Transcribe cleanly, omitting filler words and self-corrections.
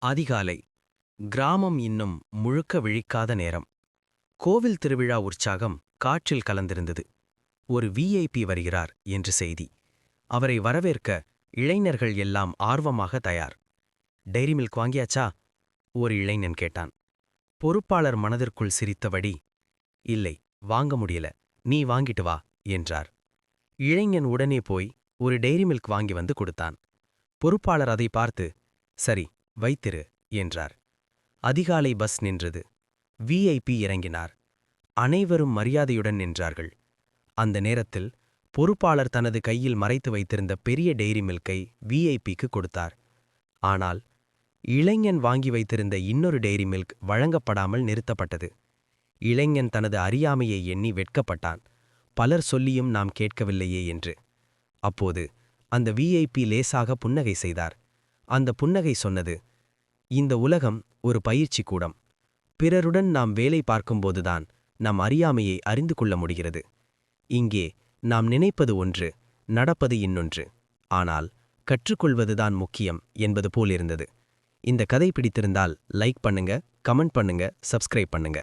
அதிகாலை. கிராமம் இன்னும் முழுக்க விழிக்காத நேரம். கோவில் திருவிழா உற்சாகம் காற்றில் கலந்திருந்தது. ஒரு விஐபி வருகிறார் என்று செய்தி. அவரை வரவேற்க இளைஞர்கள் எல்லாம் ஆர்வமாக தயார். டைரி மில்க் வாங்கியாச்சா? ஒரு இளைஞன் கேட்டான். பொறுப்பாளர் மனதிற்குள் சிரித்தபடி, இல்லை, வாங்க முடியல, நீ வாங்கிட்டு வா என்றார். இளைஞன் உடனே போய் ஒரு டைரி மில்க் வாங்கி வந்து கொடுத்தான். பொறுப்பாளர் அதை பார்த்து, சரி, வைத்திரு என்றார். அதிகாலை பஸ் நின்றது. விஐபி இறங்கினார். அனைவரும் மரியாதையுடன் நின்றார்கள். அந்த நேரத்தில் பொறுப்பாளர் தனது கையில் மறைத்து வைத்திருந்த பெரிய டெய்ரி மில்கை விஐபிக்கு கொடுத்தார். ஆனால் இளைஞன் வாங்கி வைத்திருந்த இன்னொரு டெய்ரி மில்க் வழங்கப்படாமல் நிறுத்தப்பட்டது. இளைஞன் தனது அறியாமையை எண்ணி வெட்கப்பட்டான். பலர் சொல்லியும் நாம் கேட்கவில்லையே என்று. அப்போது அந்த விஐபி லேசாக புன்னகை செய்தார். அந்த புன்னகை சொன்னது, இந்த உலகம் ஒரு பயிற்சி கூடம். பிறருடன் நாம் வேலை பார்க்கும்போதுதான் நம் அறியாமையை அறிந்து கொள்ள முடிகிறது. இங்கே நாம் நினைப்பது ஒன்று, நடப்பது இன்னொன்று. ஆனால் கற்றுக்கொள்வதுதான் முக்கியம் என்பது போலிருந்தது. இந்த கதை பிடித்திருந்தால் லைக் பண்ணுங்க, கமெண்ட் பண்ணுங்க, சப்ஸ்கிரைப் பண்ணுங்க.